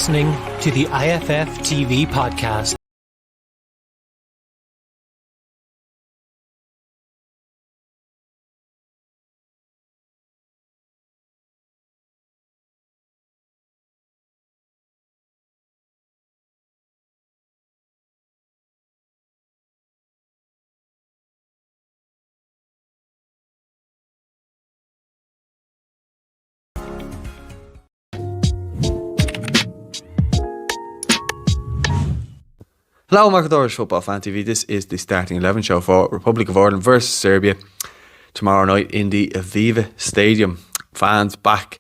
listening to the IFF TV podcast. Hello, Marcadores Football Fan TV. This is the starting 11 show for Republic of Ireland versus Serbia tomorrow night in the Aviva Stadium. Fans back.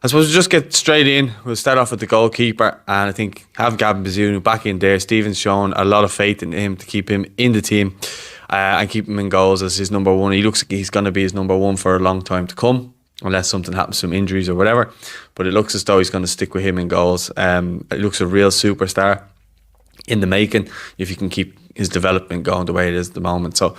I suppose we'll just get straight in. We'll start off with the goalkeeper, and I think having Gavin Bazunu back in there, Stephen's shown a lot of faith in him to keep him in the team and keep him in goals as his number one. He looks like he's going to be his number one for a long time to come, unless something happens, some injuries or whatever. But it looks as though he's going to stick with him in goals. It looks a real superstar in the making if you can keep his development going the way it is at the moment. So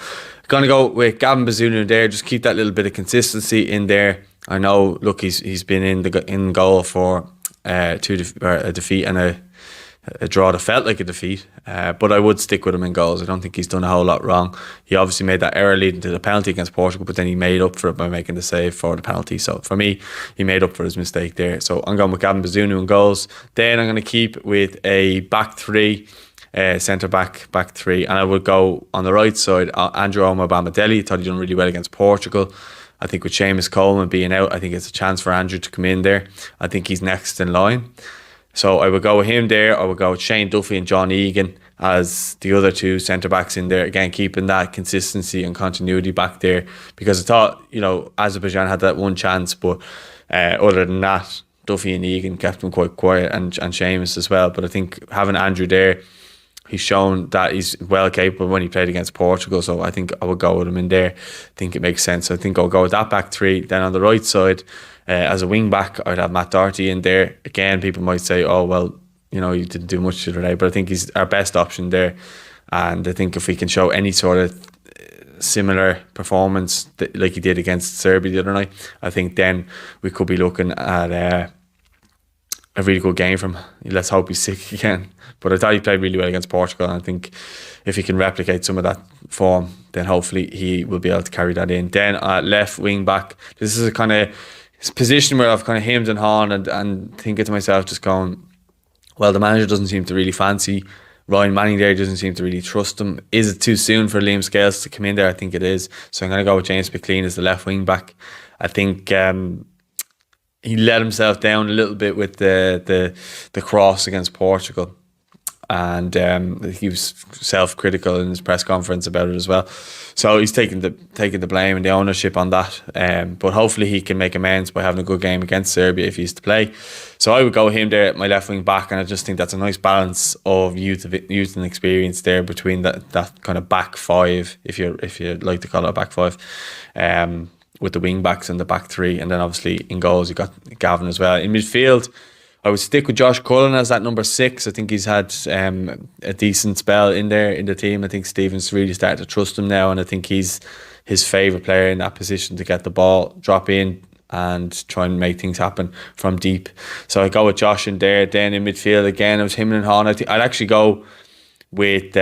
going to go with Gavin Bazunu there, just keep that little bit of consistency in there. I know, look, he's been in goal for a defeat and a draw that felt like a defeat, but I would stick with him in goals. I don't think he's done a whole lot wrong. He obviously made that error leading to the penalty against Portugal, but then he made up for it by making the save for the penalty. So for me, he made up for his mistake there. So I'm going with Gavin Bazunu in goals. Then I'm going to keep with a back three, centre back three, and I would go on the right side, Andrew Omobamidele. Thought he done really well against Portugal. I think with Seamus Coleman being out, I think it's a chance for Andrew to come in there. I think he's next in line. So I would go with him there. I would go with Shane Duffy and John Egan as the other two centre-backs in there. Again, keeping that consistency and continuity back there. Because I thought, Azerbaijan had that one chance. But other than that, Duffy and Egan kept them quite quiet, and Seamus as well. But I think having Andrew there, he's shown that he's well capable when he played against Portugal. So I think I would go with him in there. I think it makes sense. I think I'll go with that back three. Then on the right side, as a wing back, I'd have Matt Doherty in there. Again, people might say, oh, well, you didn't do much today. But I think he's our best option there. And I think if we can show any sort of similar performance like he did against Serbia the other night, I think then we could be looking at a really good game from him. Let's hope he's sick again. But I thought he played really well against Portugal, and I think if he can replicate some of that form, then hopefully he will be able to carry that in. Then left wing back, this is a kind of position where I've kind of hemmed and hawed and thinking to myself, just going, well, the manager doesn't seem to really fancy Ryan Manning there, doesn't seem to really trust him. Is it too soon for Liam Scales to come in there? I think it is. So I'm going to go with James McLean as the left wing back. I think he let himself down a little bit with the cross against Portugal, and he was self-critical in his press conference about it as well. So he's taking the blame and the ownership on that. But hopefully he can make amends by having a good game against Serbia if he's to play. So I would go with him there at my left wing back, and I just think that's a nice balance of youth and experience there between that kind of back five, if you like to call it a back five. With the wing backs and the back three, and then obviously in goals you got Gavin as well. In midfield, I would stick with Josh Cullen as that number 6. I think he's had a decent spell in the team. I think Stephen's really started to trust him now, and I think he's his favourite player in that position to get the ball, drop in and try and make things happen from deep. So I go with Josh in there. Then in midfield again, it was him and Han. I'd actually go with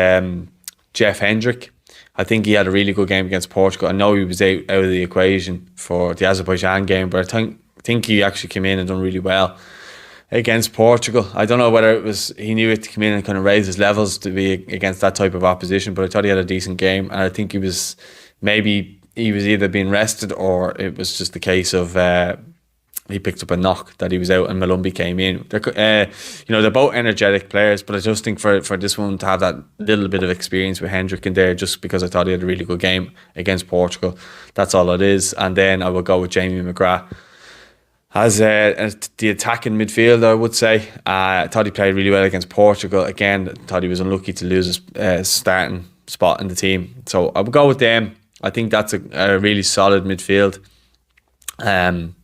Jeff Hendrick. I think he had a really good game against Portugal. I know he was out of the equation for the Azerbaijan game, but I think he actually came in and done really well against Portugal. I don't know whether it was he knew it to come in and kind of raise his levels to be against that type of opposition, but I thought he had a decent game, and I think he was either being rested or it was just the case of he picked up a knock that he was out and Malumbi came in. They're both energetic players, but I just think for this one to have that little bit of experience with Hendrick in there, just because I thought he had a really good game against Portugal. That's all it is. And then I will go with Jamie McGrath as the attacking midfielder, I would say. I thought he played really well against Portugal. Again, I thought he was unlucky to lose his starting spot in the team. So I would go with them. I think that's a really solid midfield. And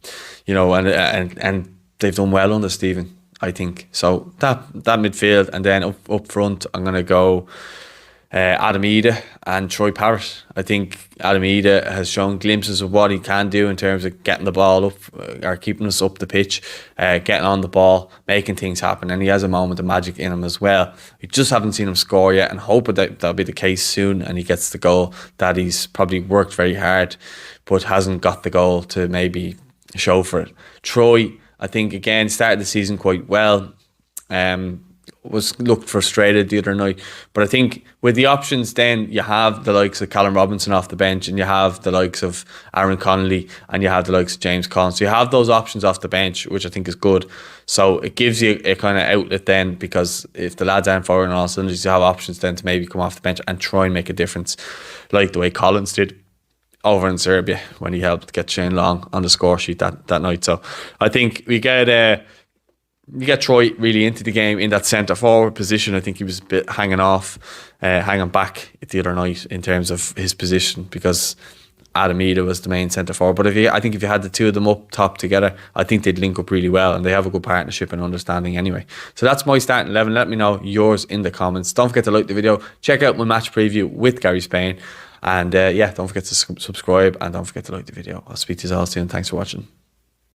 they've done well under Stephen, I think. So that midfield, and then up front, I'm going to go Adam Ida and Troy Parrott. I think Adam Ida has shown glimpses of what he can do in terms of getting the ball up or keeping us up the pitch, getting on the ball, making things happen, and he has a moment of magic in him as well. We just haven't seen him score yet, and hope that that'll be the case soon and he gets the goal that he's probably worked very hard but hasn't got the goal to maybe show for it. Troy, I think, again, started the season quite well. Looked frustrated the other night, but I think with the options, then you have the likes of Callum Robinson off the bench, and you have the likes of Aaron Connolly, and you have the likes of James Collins. So you have those options off the bench, which I think is good. So it gives you a kind of outlet then, because if the lads aren't firing on all cylinders, you have options then to maybe come off the bench and try and make a difference, like the way Collins did over in Serbia when he helped get Shane Long on the score sheet that night. So I think we get Troy really into the game in that centre forward position. I think he was a bit hanging back the other night in terms of his position, because Adam Ida was the main centre forward. But I think if you had the two of them up top together, I think they'd link up really well, and they have a good partnership and understanding anyway. So that's my starting 11. Let me know yours in the comments. Don't forget to like the video. Check out my match preview with Gary Spain. And don't forget to subscribe, and don't forget to like the video. I'll speak to you all soon. Thanks for watching.